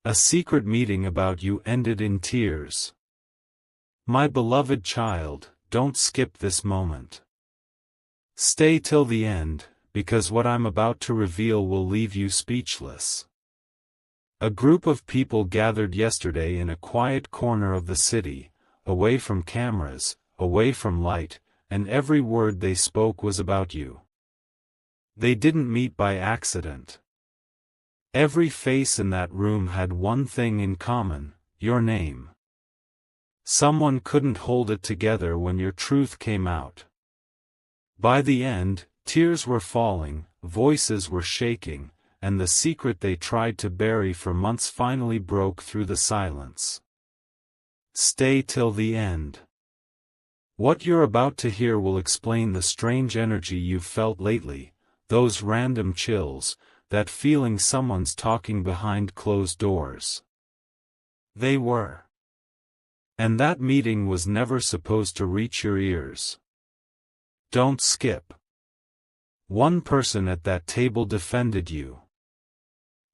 A secret meeting about you ended in tears. My beloved child, don't skip this moment. Stay till the end, because what I'm about to reveal will leave you speechless. A group of people gathered yesterday in a quiet corner of the city, away from cameras, away from light, and every word they spoke was about you. They didn't meet by accident. Every face in that room had one thing in common: your name. Someone couldn't hold it together when your truth came out. By the end, tears were falling, voices were shaking, and the secret they tried to bury for months finally broke through the silence. Stay till the end. What you're about to hear will explain the strange energy you've felt lately, those random chills, that feeling someone's talking behind closed doors. They were. And that meeting was never supposed to reach your ears. Don't skip. One person at that table defended you.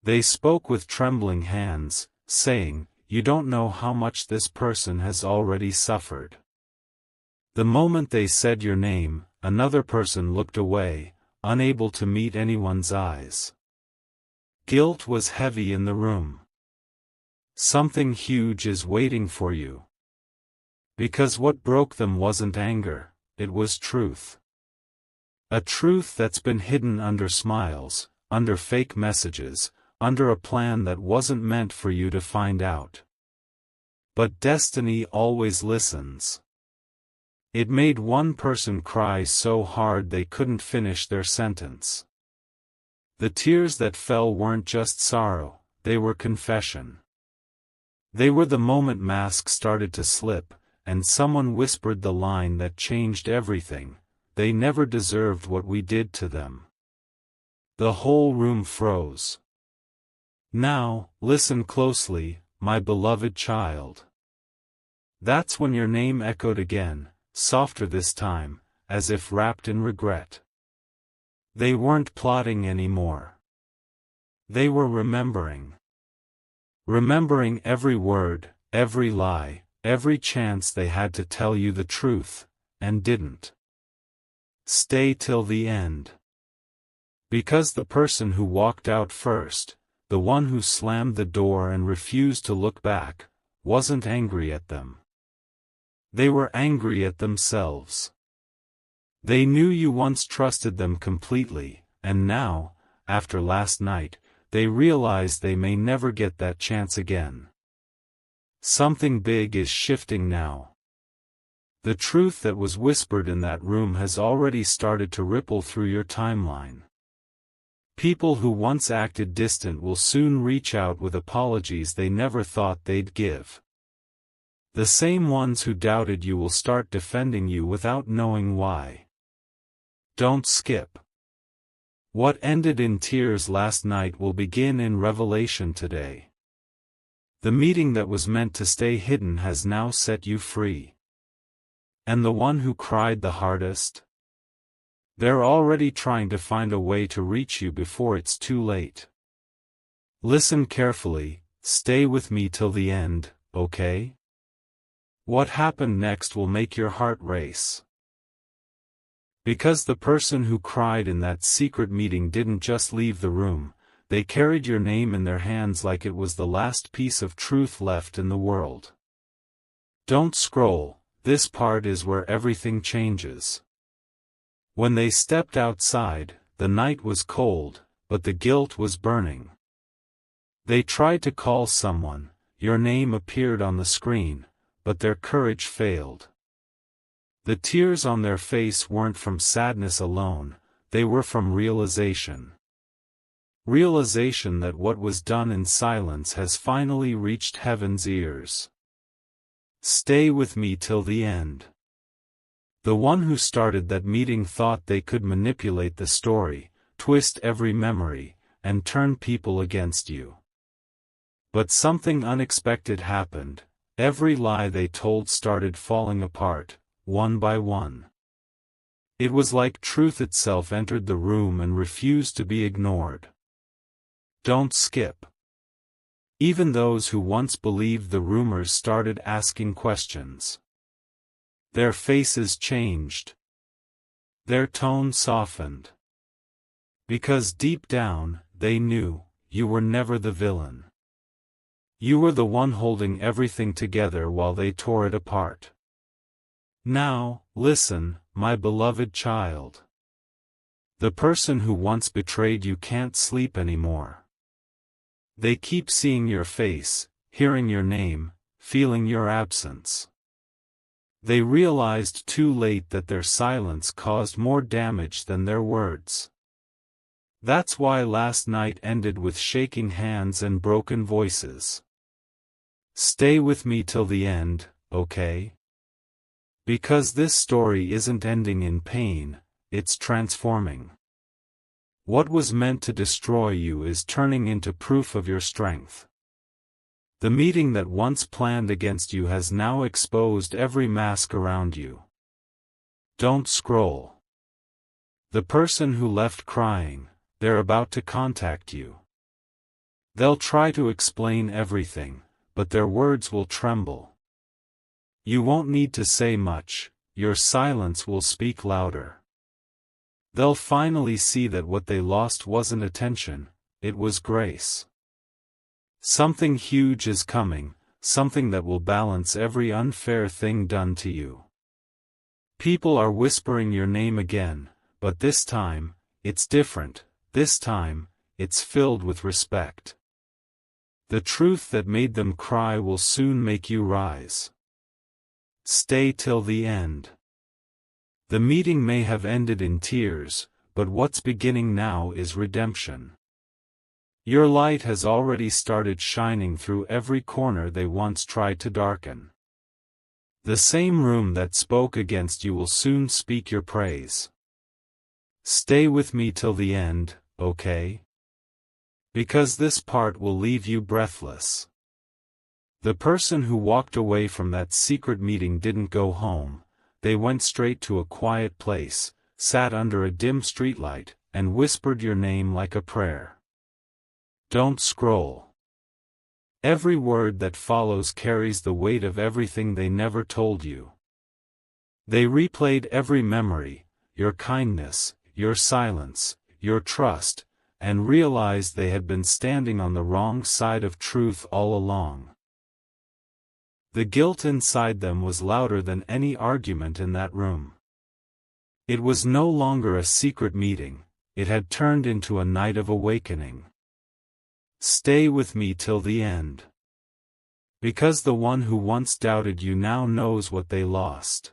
They spoke with trembling hands, saying, "You don't know how much this person has already suffered." The moment they said your name, another person looked away, unable to meet anyone's eyes. Guilt was heavy in the room. Something huge is waiting for you. Because what broke them wasn't anger, it was truth. A truth that's been hidden under smiles, under fake messages, under a plan that wasn't meant for you to find out. But destiny always listens. It made one person cry so hard they couldn't finish their sentence. The tears that fell weren't just sorrow, they were confession. They were the moment masks started to slip, and someone whispered the line that changed everything: "They never deserved what we did to them." The whole room froze. Now, listen closely, my beloved child. That's when your name echoed again, softer this time, as if wrapped in regret. They weren't plotting anymore. They were remembering. Remembering every word, every lie, every chance they had to tell you the truth, and didn't. Stay till the end. Because the person who walked out first, the one who slammed the door and refused to look back, wasn't angry at them. They were angry at themselves. They knew you once trusted them completely, and now, after last night, they realize they may never get that chance again. Something big is shifting now. The truth that was whispered in that room has already started to ripple through your timeline. People who once acted distant will soon reach out with apologies they never thought they'd give. The same ones who doubted you will start defending you without knowing why. Don't skip. What ended in tears last night will begin in revelation today. The meeting that was meant to stay hidden has now set you free. And the one who cried the hardest? They're already trying to find a way to reach you before it's too late. Listen carefully, stay with me till the end, okay? What happened next will make your heart race. Because the person who cried in that secret meeting didn't just leave the room, they carried your name in their hands like it was the last piece of truth left in the world. Don't scroll, this part is where everything changes. When they stepped outside, the night was cold, but the guilt was burning. They tried to call someone, your name appeared on the screen, but their courage failed. The tears on their face weren't from sadness alone, they were from realization. Realization that what was done in silence has finally reached heaven's ears. Stay with me till the end. The one who started that meeting thought they could manipulate the story, twist every memory, and turn people against you. But something unexpected happened. Every lie they told started falling apart, one by one. It was like truth itself entered the room and refused to be ignored. Don't skip. Even those who once believed the rumors started asking questions. Their faces changed. Their tone softened. Because deep down, they knew, you were never the villain. You were the one holding everything together while they tore it apart. Now, listen, my beloved child. The person who once betrayed you can't sleep anymore. They keep seeing your face, hearing your name, feeling your absence. They realized too late that their silence caused more damage than their words. That's why last night ended with shaking hands and broken voices. Stay with me till the end, okay? Because this story isn't ending in pain, it's transforming. What was meant to destroy you is turning into proof of your strength. The meeting that once planned against you has now exposed every mask around you. Don't scroll. The person who left crying, they're about to contact you. They'll try to explain everything, but their words will tremble. You won't need to say much, your silence will speak louder. They'll finally see that what they lost wasn't attention, it was grace. Something huge is coming, something that will balance every unfair thing done to you. People are whispering your name again, but this time, it's different, this time, it's filled with respect. The truth that made them cry will soon make you rise. Stay till the end. The meeting may have ended in tears, but what's beginning now is redemption. Your light has already started shining through every corner they once tried to darken. The same room that spoke against you will soon speak your praise. Stay with me till the end, okay? Because this part will leave you breathless. The person who walked away from that secret meeting didn't go home, they went straight to a quiet place, sat under a dim streetlight, and whispered your name like a prayer. Don't scroll. Every word that follows carries the weight of everything they never told you. They replayed every memory, your kindness, your silence, your trust, and realized they had been standing on the wrong side of truth all along. The guilt inside them was louder than any argument in that room. It was no longer a secret meeting, it had turned into a night of awakening. Stay with me till the end. Because the one who once doubted you now knows what they lost.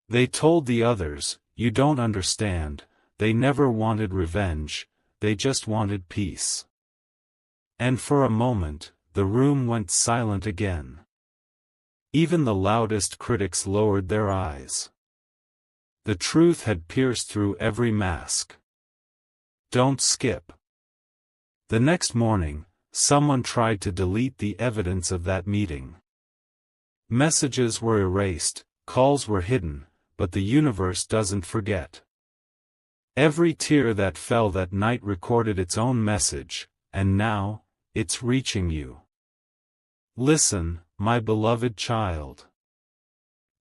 They told the others, you don't understand, they never wanted revenge, they just wanted peace. And for a moment, the room went silent again. Even the loudest critics lowered their eyes. The truth had pierced through every mask. Don't skip. The next morning, someone tried to delete the evidence of that meeting. Messages were erased, calls were hidden, but the universe doesn't forget. Every tear that fell that night recorded its own message, and now, it's reaching you. Listen, my beloved child.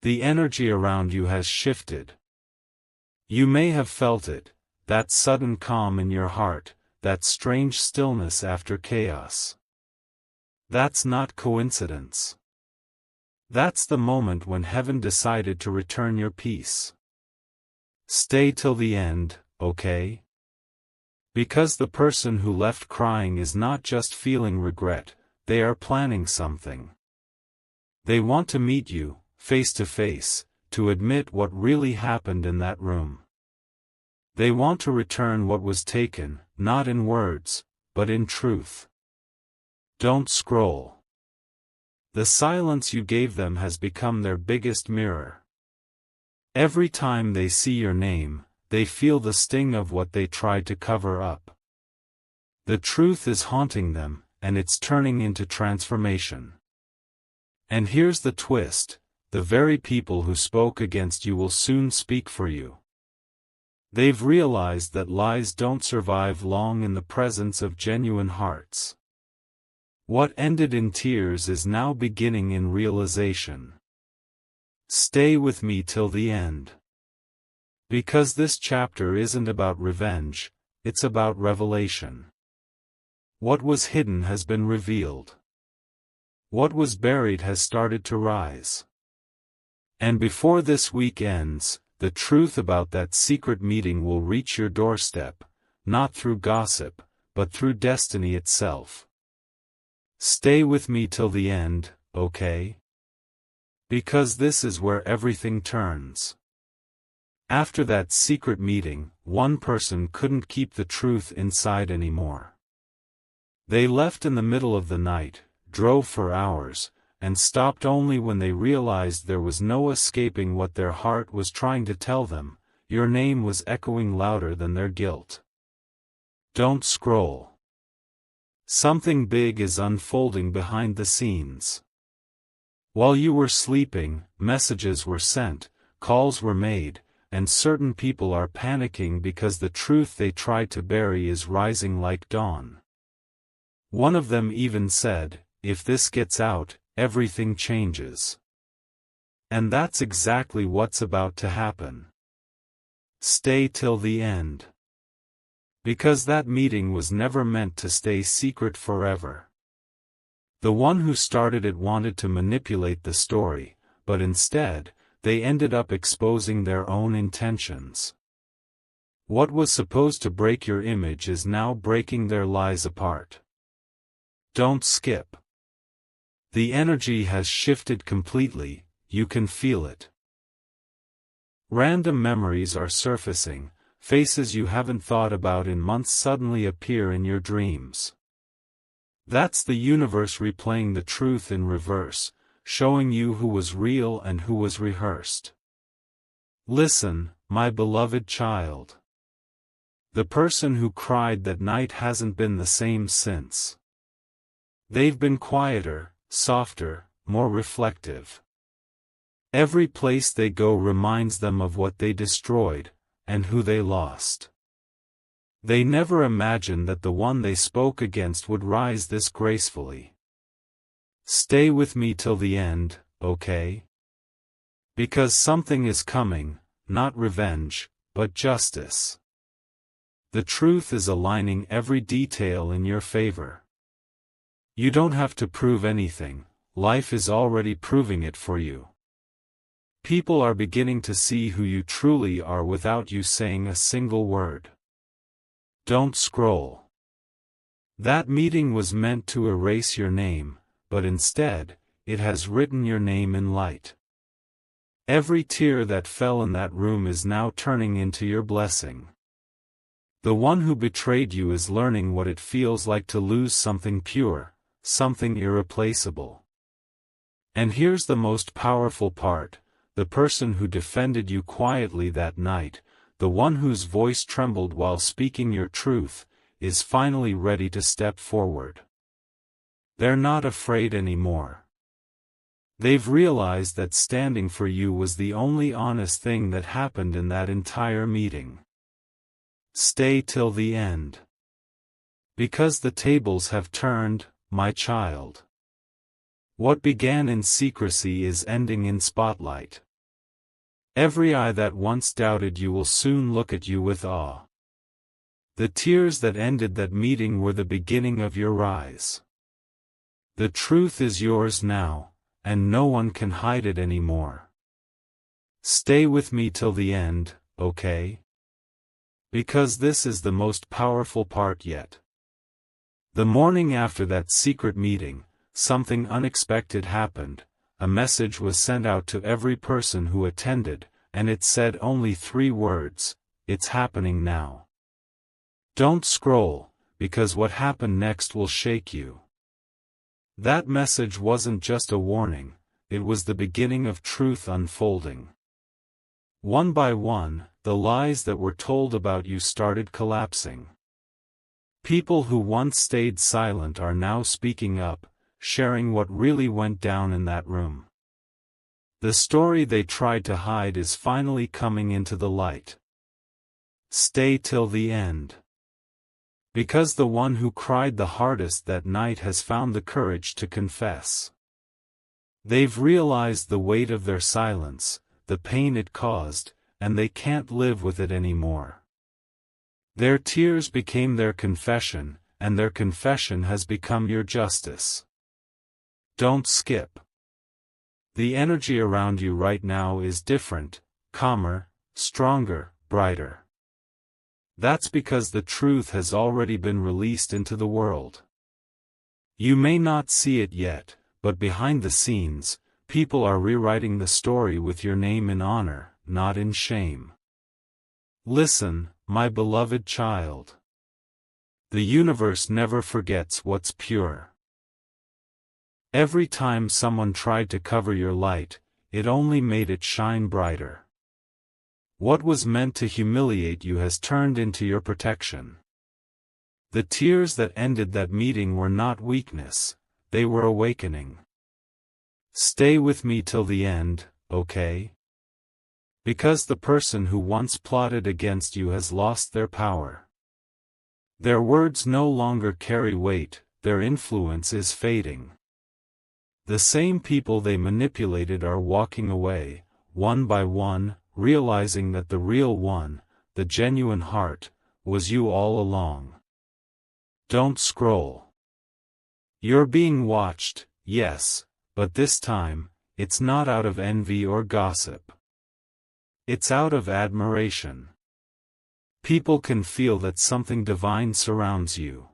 The energy around you has shifted. You may have felt it, that sudden calm in your heart, that strange stillness after chaos. That's not coincidence. That's the moment when heaven decided to return your peace. Stay till the end, okay? Because the person who left crying is not just feeling regret, they are planning something. They want to meet you, face to face, to admit what really happened in that room. They want to return what was taken, not in words, but in truth. Don't scroll. The silence you gave them has become their biggest mirror. Every time they see your name, they feel the sting of what they tried to cover up. The truth is haunting them, and it's turning into transformation. And here's the twist, the very people who spoke against you will soon speak for you. They've realized that lies don't survive long in the presence of genuine hearts. What ended in tears is now beginning in realization. Stay with me till the end. Because this chapter isn't about revenge, it's about revelation. What was hidden has been revealed. What was buried has started to rise. And before this week ends, the truth about that secret meeting will reach your doorstep, not through gossip, but through destiny itself. Stay with me till the end, okay? Because this is where everything turns. After that secret meeting, one person couldn't keep the truth inside anymore. They left in the middle of the night, drove for hours, and stopped only when they realized there was no escaping what their heart was trying to tell them. Your name was echoing louder than their guilt. Don't scroll. Something big is unfolding behind the scenes. While you were sleeping, messages were sent, calls were made, and certain people are panicking because the truth they tried to bury is rising like dawn. One of them even said, "If this gets out, everything changes." And that's exactly what's about to happen. Stay till the end. Because that meeting was never meant to stay secret forever. The one who started it wanted to manipulate the story, but instead, they ended up exposing their own intentions. What was supposed to break your image is now breaking their lies apart. Don't skip. The energy has shifted completely, you can feel it. Random memories are surfacing, faces you haven't thought about in months suddenly appear in your dreams. That's the universe replaying the truth in reverse, showing you who was real and who was rehearsed. Listen, my beloved child. The person who cried that night hasn't been the same since. They've been quieter, softer, more reflective. Every place they go reminds them of what they destroyed, and who they lost. They never imagined that the one they spoke against would rise this gracefully. Stay with me till the end, okay? Because something is coming, not revenge, but justice. The truth is aligning every detail in your favor. You don't have to prove anything, life is already proving it for you. People are beginning to see who you truly are without you saying a single word. Don't scroll. That meeting was meant to erase your name, but instead, it has written your name in light. Every tear that fell in that room is now turning into your blessing. The one who betrayed you is learning what it feels like to lose something pure, something irreplaceable. And here's the most powerful part, the person who defended you quietly that night, the one whose voice trembled while speaking your truth, is finally ready to step forward. They're not afraid anymore. They've realized that standing for you was the only honest thing that happened in that entire meeting. Stay till the end. Because the tables have turned, my child. What began in secrecy is ending in spotlight. Every eye that once doubted you will soon look at you with awe. The tears that ended that meeting were the beginning of your rise. The truth is yours now, and no one can hide it anymore. Stay with me till the end, okay? Because this is the most powerful part yet. The morning after that secret meeting, something unexpected happened. A message was sent out to every person who attended, and it said only 3 words, "It's happening now." Don't scroll, because what happened next will shake you. That message wasn't just a warning, it was the beginning of truth unfolding. One by one, the lies that were told about you started collapsing. People who once stayed silent are now speaking up, sharing what really went down in that room. The story they tried to hide is finally coming into the light. Stay till the end. Because the one who cried the hardest that night has found the courage to confess. They've realized the weight of their silence, the pain it caused, and they can't live with it anymore. Their tears became their confession, and their confession has become your justice. Don't skip. The energy around you right now is different, calmer, stronger, brighter. That's because the truth has already been released into the world. You may not see it yet, but behind the scenes, people are rewriting the story with your name in honor, not in shame. Listen, my beloved child. The universe never forgets what's pure. Every time someone tried to cover your light, it only made it shine brighter. What was meant to humiliate you has turned into your protection. The tears that ended that meeting were not weakness, they were awakening. Stay with me till the end, okay? Because the person who once plotted against you has lost their power. Their words no longer carry weight, their influence is fading. The same people they manipulated are walking away, one by one, realizing that the real one, the genuine heart, was you all along. Don't scroll. You're being watched, yes, but this time, it's not out of envy or gossip. It's out of admiration. People can feel that something divine surrounds you.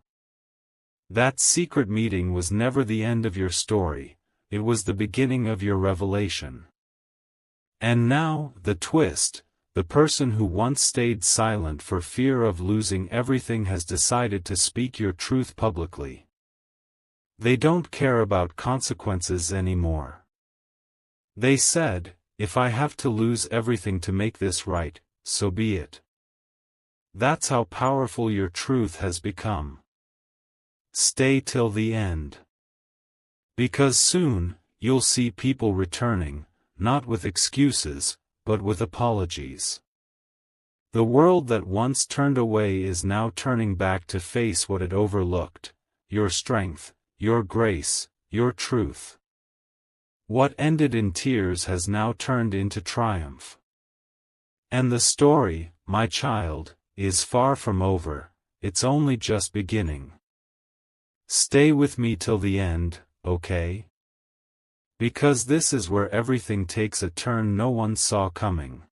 That secret meeting was never the end of your story, it was the beginning of your revelation. And now, the twist, the person who once stayed silent for fear of losing everything has decided to speak your truth publicly. They don't care about consequences anymore. They said, if I have to lose everything to make this right, so be it. That's how powerful your truth has become. Stay till the end. Because soon, you'll see people returning, not with excuses, but with apologies. The world that once turned away is now turning back to face what it overlooked, your strength, your grace, your truth. What ended in tears has now turned into triumph. And the story, my child, is far from over, it's only just beginning. Stay with me till the end, okay? Because this is where everything takes a turn no one saw coming.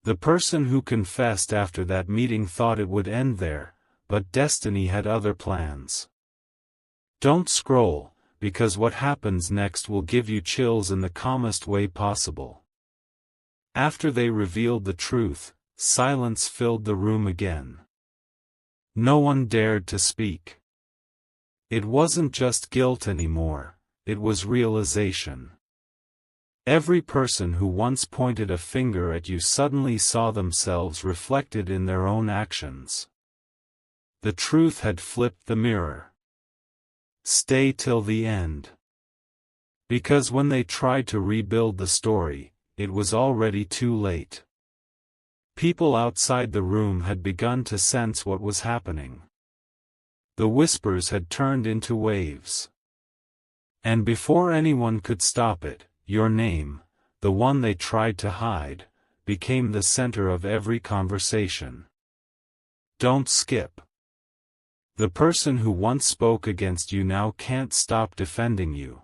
The person who confessed after that meeting thought it would end there, but destiny had other plans. Don't scroll, because what happens next will give you chills in the calmest way possible. After they revealed the truth, silence filled the room again. No one dared to speak. It wasn't just guilt anymore. It was realization. Every person who once pointed a finger at you suddenly saw themselves reflected in their own actions. The truth had flipped the mirror. Stay till the end. Because when they tried to rebuild the story, it was already too late. People outside the room had begun to sense what was happening. The whispers had turned into waves. And before anyone could stop it, your name, the one they tried to hide, became the center of every conversation. Don't skip. The person who once spoke against you now can't stop defending you.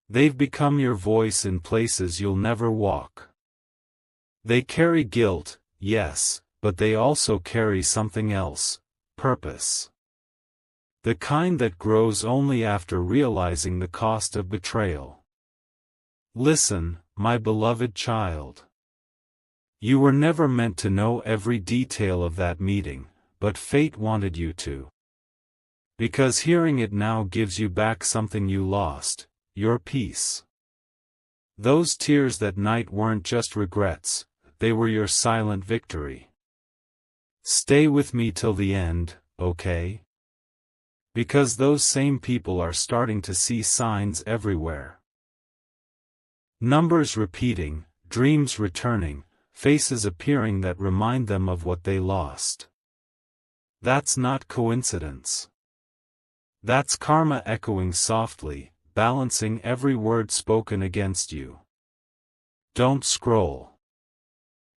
They've become your voice in places you'll never walk. They carry guilt, yes, but they also carry something else, purpose. The kind that grows only after realizing the cost of betrayal. Listen, my beloved child. You were never meant to know every detail of that meeting, but fate wanted you to. Because hearing it now gives you back something you lost, your peace. Those tears that night weren't just regrets, they were your silent victory. Stay with me till the end, okay? Because those same people are starting to see signs everywhere. Numbers repeating, dreams returning, faces appearing that remind them of what they lost. That's not coincidence. That's karma echoing softly, balancing every word spoken against you. Don't scroll.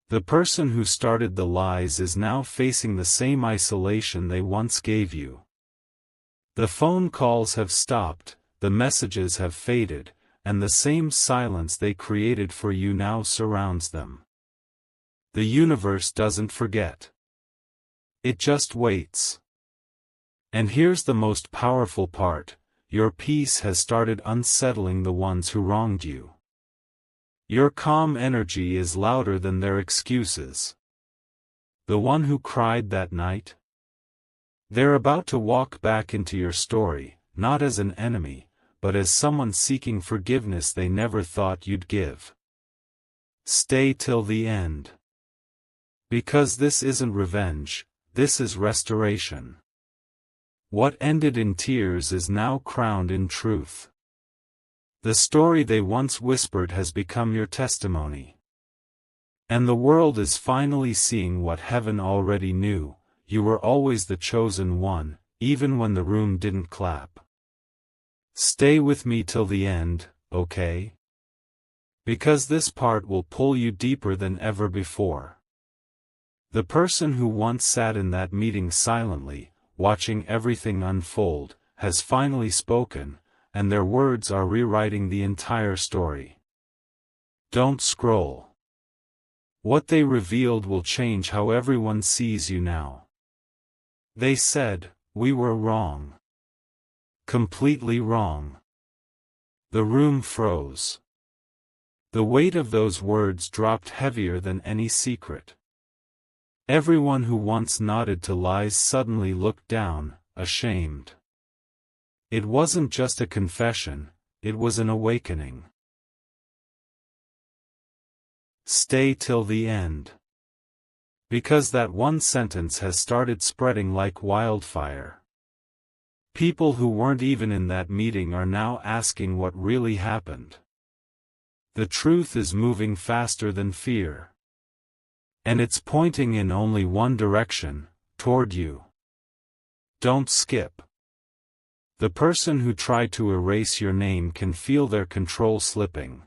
The person who started the lies is now facing the same isolation they once gave you. The phone calls have stopped, the messages have faded, and the same silence they created for you now surrounds them. The universe doesn't forget. It just waits. And here's the most powerful part: your peace has started unsettling the ones who wronged you. Your calm energy is louder than their excuses. The one who cried that night? They're about to walk back into your story, not as an enemy, but as someone seeking forgiveness they never thought you'd give. Stay till the end. Because this isn't revenge, this is restoration. What ended in tears is now crowned in truth. The story they once whispered has become your testimony. And the world is finally seeing what heaven already knew: you were always the chosen one, even when the room didn't clap. Stay with me till the end, okay? Because this part will pull you deeper than ever before. The person who once sat in that meeting silently, watching everything unfold, has finally spoken, and their words are rewriting the entire story. Don't scroll. What they revealed will change how everyone sees you now. They said, "We were wrong. Completely wrong." The room froze. The weight of those words dropped heavier than any secret. Everyone who once nodded to lies suddenly looked down, ashamed. It wasn't just a confession, it was an awakening. Stay till the end. Because that one sentence has started spreading like wildfire. People who weren't even in that meeting are now asking what really happened. The truth is moving faster than fear. And it's pointing in only one direction, toward you. Don't skip. The person who tried to erase your name can feel their control slipping.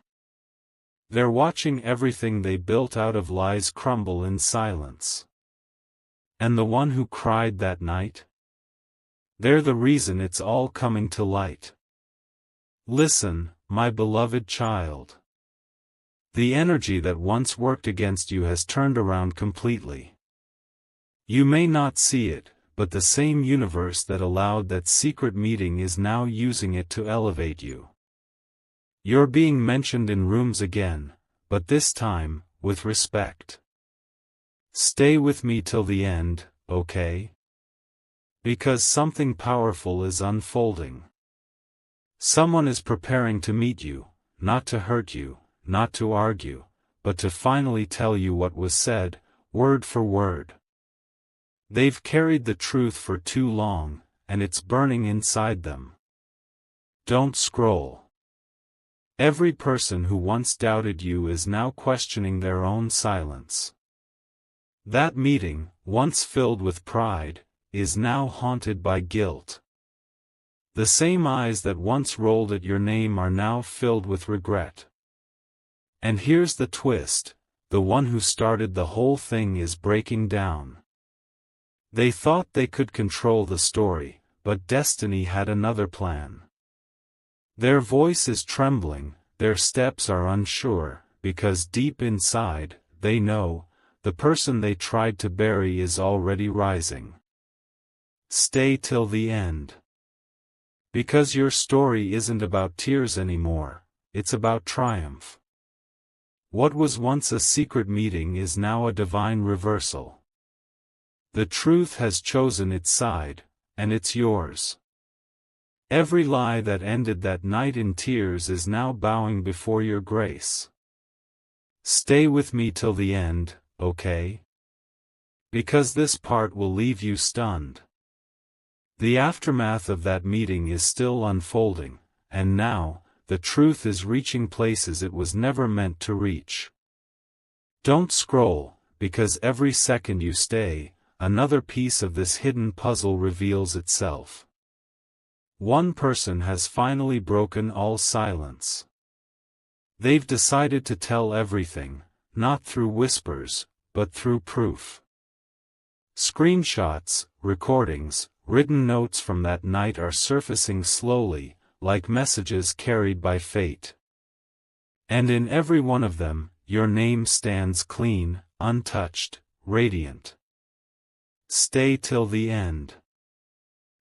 They're watching everything they built out of lies crumble in silence. And the one who cried that night? They're the reason it's all coming to light. Listen, my beloved child. The energy that once worked against you has turned around completely. You may not see it, but the same universe that allowed that secret meeting is now using it to elevate you. You're being mentioned in rooms again, but this time, with respect. Stay with me till the end, okay? Because something powerful is unfolding. Someone is preparing to meet you, not to hurt you, not to argue, but to finally tell you what was said, word for word. They've carried the truth for too long, and it's burning inside them. Don't scroll. Every person who once doubted you is now questioning their own silence. That meeting, once filled with pride, is now haunted by guilt. The same eyes that once rolled at your name are now filled with regret. And here's the twist: the one who started the whole thing is breaking down. They thought they could control the story, but destiny had another plan. Their voice is trembling, their steps are unsure, because deep inside, they know, the person they tried to bury is already rising. Stay till the end. Because your story isn't about tears anymore, it's about triumph. What was once a secret meeting is now a divine reversal. The truth has chosen its side, and it's yours. Every lie that ended that night in tears is now bowing before your grace. Stay with me till the end, okay? Because this part will leave you stunned. The aftermath of that meeting is still unfolding, and now, the truth is reaching places it was never meant to reach. Don't scroll, because every second you stay, another piece of this hidden puzzle reveals itself. One person has finally broken all silence. They've decided to tell everything, not through whispers, but through proof. Screenshots, recordings, written notes from that night are surfacing slowly, like messages carried by fate. And in every one of them, your name stands clean, untouched, radiant. Stay till the end.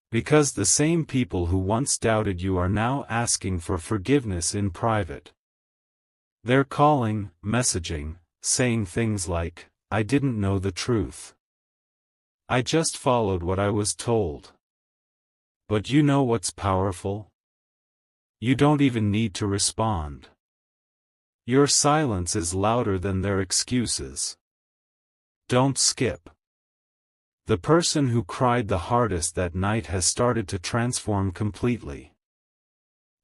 Because the same people who once doubted you are now asking for forgiveness in private. They're calling, messaging, saying things like, "I didn't know the truth. I just followed what I was told." But you know what's powerful? You don't even need to respond. Your silence is louder than their excuses. Don't skip. The person who cried the hardest that night has started to transform completely.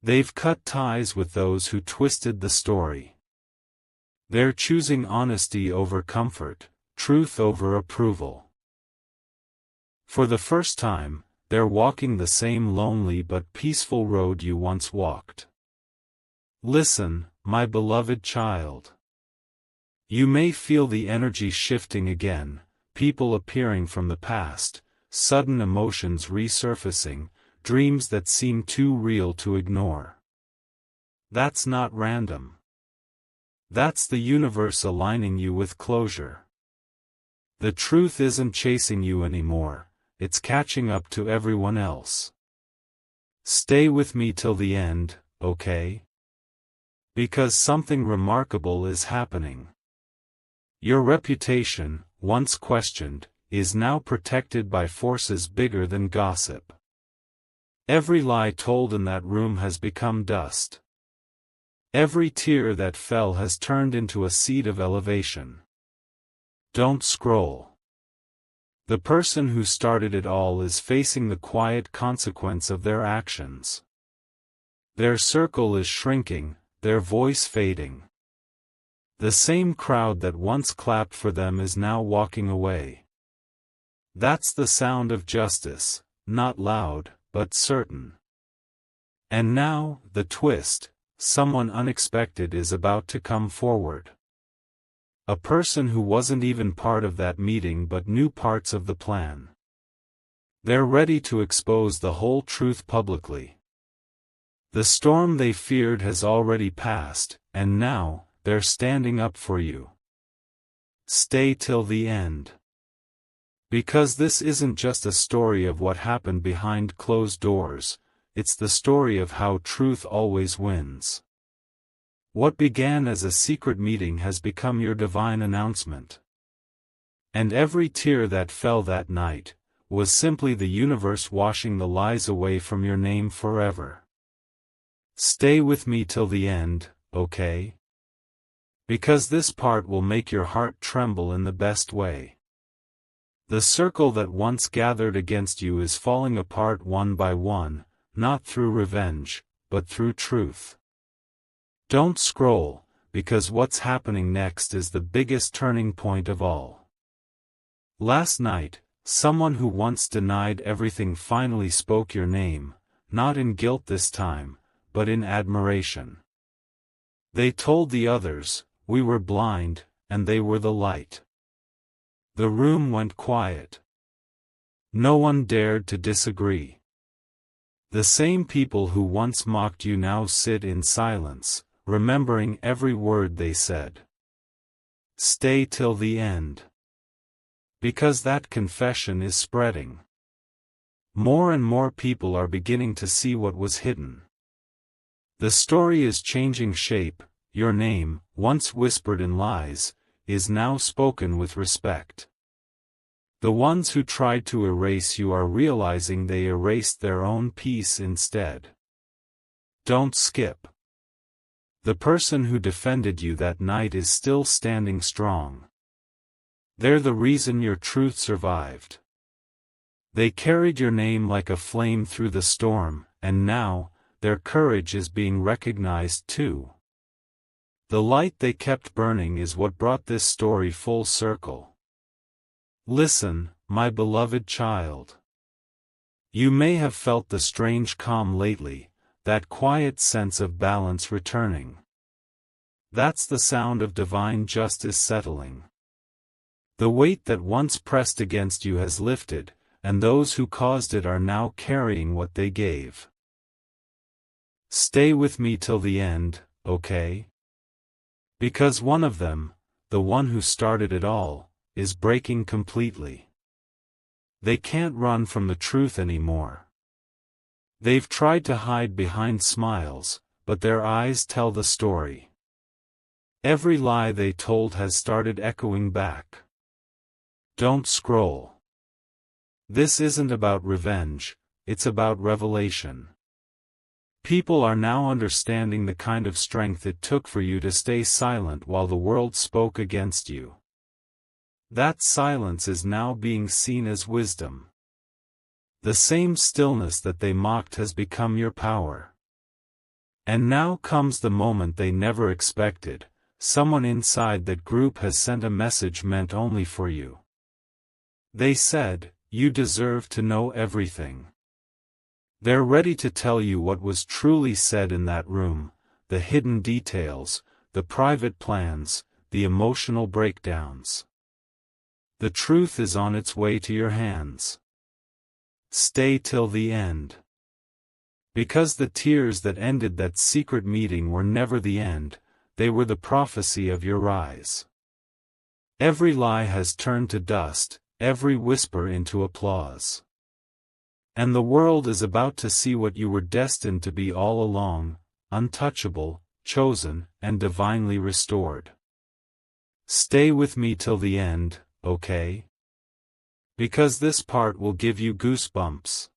They've cut ties with those who twisted the story. They're choosing honesty over comfort, truth over approval. For the first time, they're walking the same lonely but peaceful road you once walked. Listen, my beloved child. You may feel the energy shifting again, people appearing from the past, sudden emotions resurfacing, dreams that seem too real to ignore. That's not random. That's the universe aligning you with closure. The truth isn't chasing you anymore, it's catching up to everyone else. Stay with me till the end, okay? Because something remarkable is happening. Your reputation, once questioned, is now protected by forces bigger than gossip. Every lie told in that room has become dust. Every tear that fell has turned into a seed of elevation. Don't scroll. The person who started it all is facing the quiet consequence of their actions. Their circle is shrinking, their voice fading. The same crowd that once clapped for them is now walking away. That's the sound of justice, not loud, but certain. And now, the twist, someone unexpected is about to come forward. A person who wasn't even part of that meeting but knew parts of the plan. They're ready to expose the whole truth publicly. The storm they feared has already passed, and now, they're standing up for you. Stay till the end. Because this isn't just a story of what happened behind closed doors, it's the story of how truth always wins. What began as a secret meeting has become your divine announcement. And every tear that fell that night was simply the universe washing the lies away from your name forever. Stay with me till the end, okay? Because this part will make your heart tremble in the best way. The circle that once gathered against you is falling apart one by one, not through revenge, but through truth. Don't scroll, because what's happening next is the biggest turning point of all. Last night, someone who once denied everything finally spoke your name, not in guilt this time, but in admiration. They told the others, "We were blind, and they were the light." The room went quiet. No one dared to disagree. The same people who once mocked you now sit in silence, remembering every word they said. Stay till the end. Because that confession is spreading. More and more people are beginning to see what was hidden. The story is changing shape. Your name, once whispered in lies, is now spoken with respect. The ones who tried to erase you are realizing they erased their own peace instead. Don't skip. The person who defended you that night is still standing strong. They're the reason your truth survived. They carried your name like a flame through the storm, and now, their courage is being recognized too. The light they kept burning is what brought this story full circle. Listen, my beloved child. You may have felt the strange calm lately, that quiet sense of balance returning. That's the sound of divine justice settling. The weight that once pressed against you has lifted, and those who caused it are now carrying what they gave. Stay with me till the end, okay? Because one of them, the one who started it all, is breaking completely. They can't run from the truth anymore. They've tried to hide behind smiles, but their eyes tell the story. Every lie they told has started echoing back. Don't scroll. This isn't about revenge, it's about revelation. People are now understanding the kind of strength it took for you to stay silent while the world spoke against you. That silence is now being seen as wisdom. The same stillness that they mocked has become your power. And now comes the moment they never expected. Someone inside that group has sent a message meant only for you. They said, you deserve to know everything. They're ready to tell you what was truly said in that room, the hidden details, the private plans, the emotional breakdowns. The truth is on its way to your hands. Stay till the end. Because the tears that ended that secret meeting were never the end, they were the prophecy of your rise. Every lie has turned to dust, every whisper into applause. And the world is about to see what you were destined to be all along, untouchable, chosen, and divinely restored. Stay with me till the end, okay? Because this part will give you goosebumps.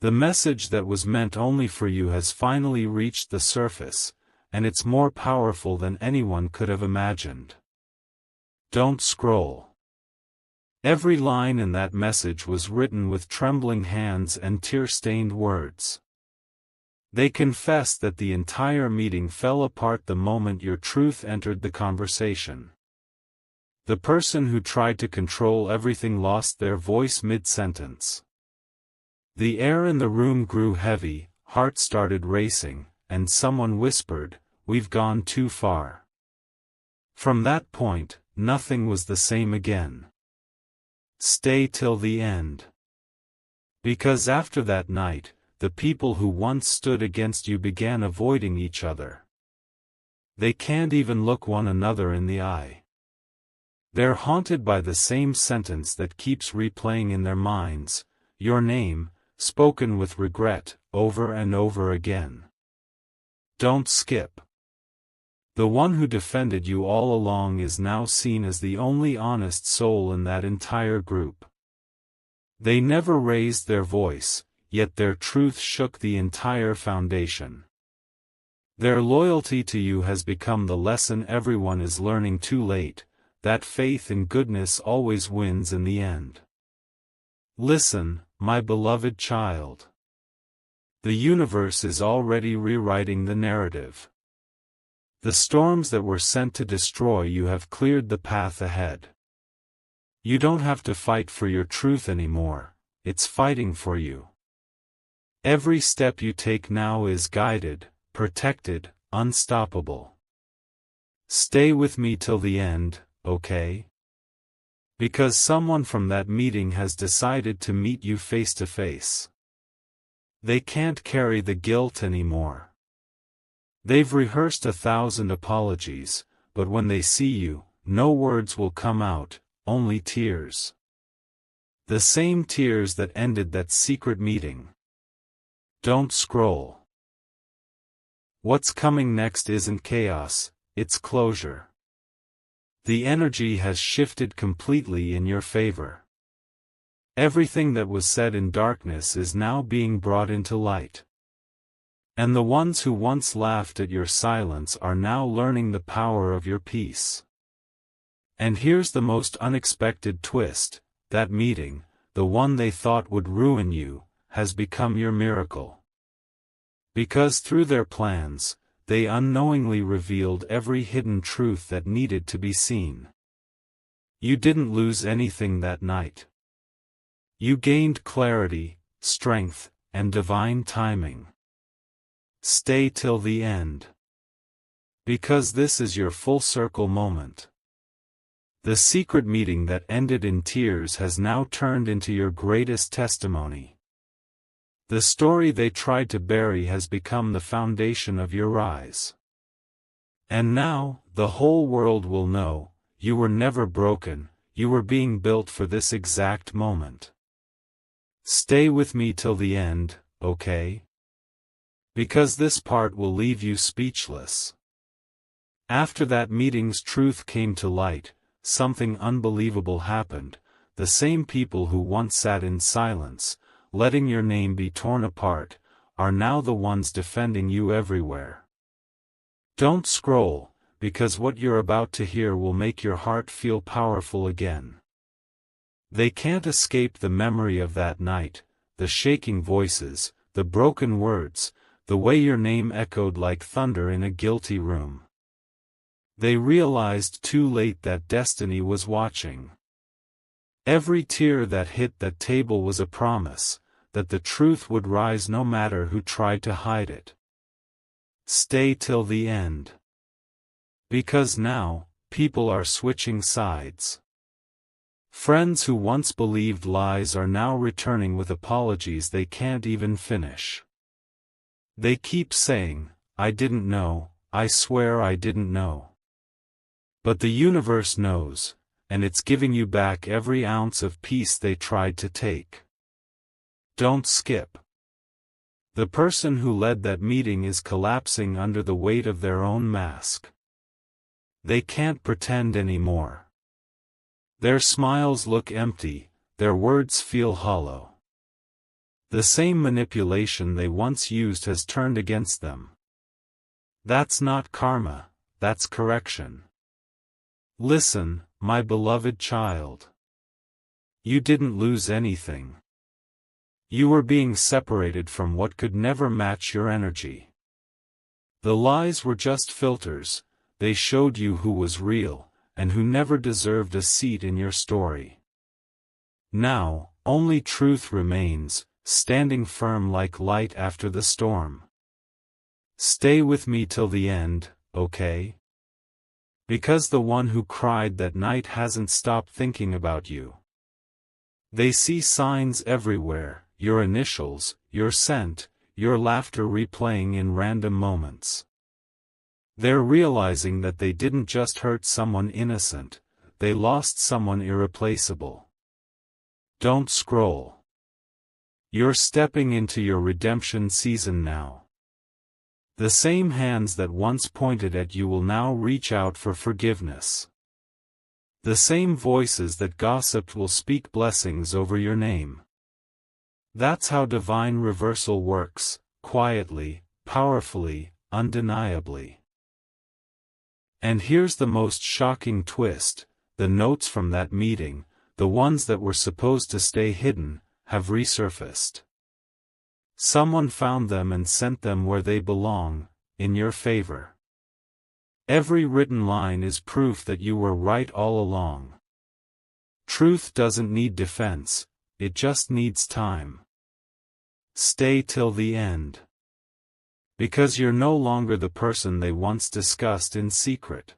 The message that was meant only for you has finally reached the surface, and it's more powerful than anyone could have imagined. Don't scroll. Every line in that message was written with trembling hands and tear-stained words. They confessed that the entire meeting fell apart the moment your truth entered the conversation. The person who tried to control everything lost their voice mid-sentence. The air in the room grew heavy, hearts started racing, and someone whispered, "We've gone too far." From that point, nothing was the same again. Stay till the end. Because after that night, the people who once stood against you began avoiding each other. They can't even look one another in the eye. They're haunted by the same sentence that keeps replaying in their minds, your name, spoken with regret, over and over again. Don't skip. The one who defended you all along is now seen as the only honest soul in that entire group. They never raised their voice, yet their truth shook the entire foundation. Their loyalty to you has become the lesson everyone is learning too late, that faith in goodness always wins in the end. Listen, my beloved child. The universe is already rewriting the narrative. The storms that were sent to destroy you have cleared the path ahead. You don't have to fight for your truth anymore, it's fighting for you. Every step you take now is guided, protected, unstoppable. Stay with me till the end, okay? Because someone from that meeting has decided to meet you face to face. They can't carry the guilt anymore. They've rehearsed 1,000 apologies, but when they see you, no words will come out, only tears. The same tears that ended that secret meeting. Don't scroll. What's coming next isn't chaos, it's closure. The energy has shifted completely in your favor. Everything that was said in darkness is now being brought into light. And the ones who once laughed at your silence are now learning the power of your peace. And here's the most unexpected twist, that meeting, the one they thought would ruin you, has become your miracle. Because through their plans, they unknowingly revealed every hidden truth that needed to be seen. You didn't lose anything that night. You gained clarity, strength, and divine timing. Stay till the end. Because this is your full circle moment. The secret meeting that ended in tears has now turned into your greatest testimony. The story they tried to bury has become the foundation of your rise. And now, the whole world will know, you were never broken, you were being built for this exact moment. Stay with me till the end, okay? Because this part will leave you speechless. After that meeting's truth came to light, something unbelievable happened. The same people who once sat in silence, letting your name be torn apart, are now the ones defending you everywhere. Don't scroll, because what you're about to hear will make your heart feel powerful again. They can't escape the memory of that night, the shaking voices, the broken words, the way your name echoed like thunder in a guilty room. They realized too late that destiny was watching. Every tear that hit that table was a promise, that the truth would rise no matter who tried to hide it. Stay till the end. Because now, people are switching sides. Friends who once believed lies are now returning with apologies they can't even finish. They keep saying, "I didn't know, I swear I didn't know." But the universe knows, and it's giving you back every ounce of peace they tried to take. Don't skip. The person who led that meeting is collapsing under the weight of their own mask. They can't pretend anymore. Their smiles look empty, their words feel hollow. The same manipulation they once used has turned against them. That's not karma, that's correction. Listen, my beloved child. You didn't lose anything. You were being separated from what could never match your energy. The lies were just filters, they showed you who was real, and who never deserved a seat in your story. Now, only truth remains, standing firm like light after the storm. Stay with me till the end, okay? Because the one who cried that night hasn't stopped thinking about you. They see signs everywhere, your initials, your scent, your laughter replaying in random moments. They're realizing that they didn't just hurt someone innocent, they lost someone irreplaceable. Don't scroll. You're stepping into your redemption season now. The same hands that once pointed at you will now reach out for forgiveness. The same voices that gossiped will speak blessings over your name. That's how divine reversal works, quietly, powerfully, undeniably. And here's the most shocking twist, the notes from that meeting, the ones that were supposed to stay hidden, have resurfaced. Someone found them and sent them where they belong, in your favor. Every written line is proof that you were right all along. Truth doesn't need defense, it just needs time. Stay till the end. Because you're no longer the person they once discussed in secret.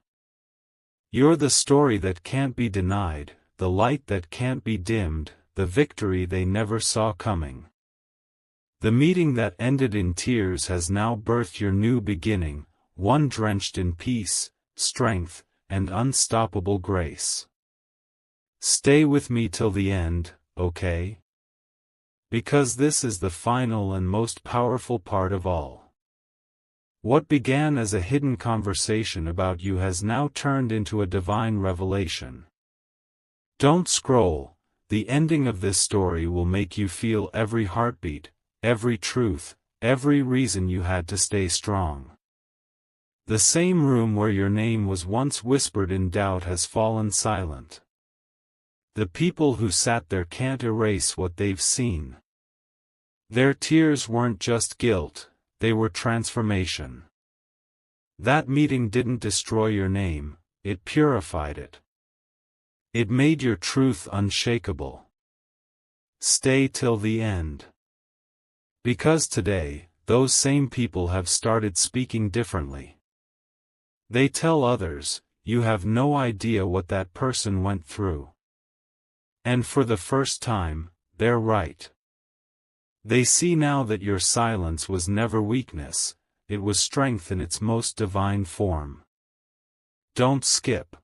You're the story that can't be denied, the light that can't be dimmed, the victory they never saw coming. The meeting that ended in tears has now birthed your new beginning, one drenched in peace, strength, and unstoppable grace. Stay with me till the end, okay? Because this is the final and most powerful part of all. What began as a hidden conversation about you has now turned into a divine revelation. Don't scroll, the ending of this story will make you feel every heartbeat, every truth, every reason you had to stay strong. The same room where your name was once whispered in doubt has fallen silent. The people who sat there can't erase what they've seen. Their tears weren't just guilt, they were transformation. That meeting didn't destroy your name, it purified it. It made your truth unshakable. Stay till the end. Because today, those same people have started speaking differently. They tell others, you have no idea what that person went through. And for the first time, they're right. They see now that your silence was never weakness, it was strength in its most divine form. Don't skip.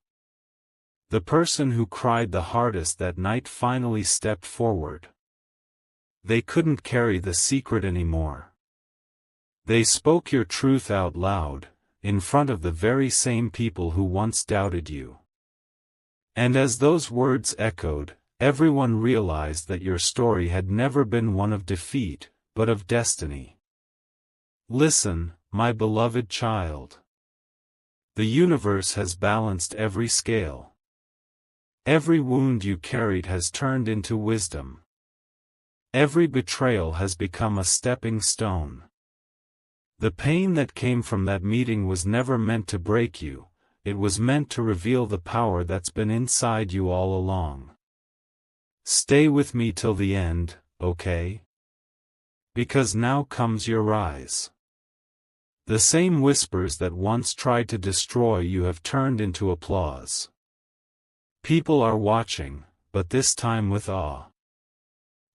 The person who cried the hardest that night finally stepped forward. They couldn't carry the secret anymore. They spoke your truth out loud, in front of the very same people who once doubted you. And as those words echoed, everyone realized that your story had never been one of defeat, but of destiny. Listen, my beloved child. The universe has balanced every scale. Every wound you carried has turned into wisdom. Every betrayal has become a stepping stone. The pain that came from that meeting was never meant to break you, it was meant to reveal the power that's been inside you all along. Stay with me till the end, okay? Because now comes your rise. The same whispers that once tried to destroy you have turned into applause. People are watching, but this time with awe.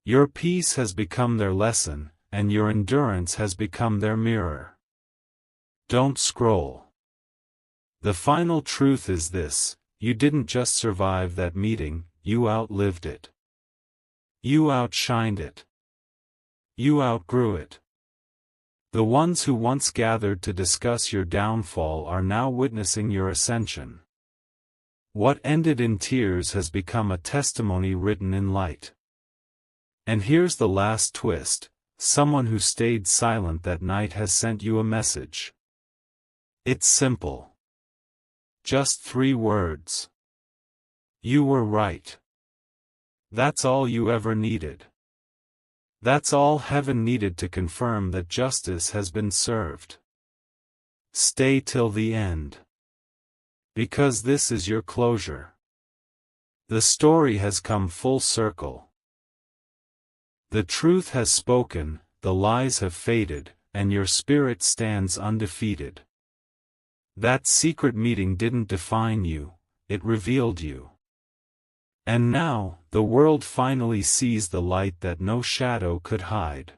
Your peace has become their lesson, and your endurance has become their mirror. Don't scroll. The final truth is this: you didn't just survive that meeting, you outlived it. You outshined it. You outgrew it. The ones who once gathered to discuss your downfall are now witnessing your ascension. What ended in tears has become a testimony written in light. And here's the last twist: someone who stayed silent that night has sent you a message. It's simple. Just 3 words. You were right. That's all you ever needed. That's all heaven needed to confirm that justice has been served. Stay till the end. Because this is your closure. The story has come full circle. The truth has spoken, the lies have faded, and your spirit stands undefeated. That secret meeting didn't define you, it revealed you. And now, the world finally sees the light that no shadow could hide.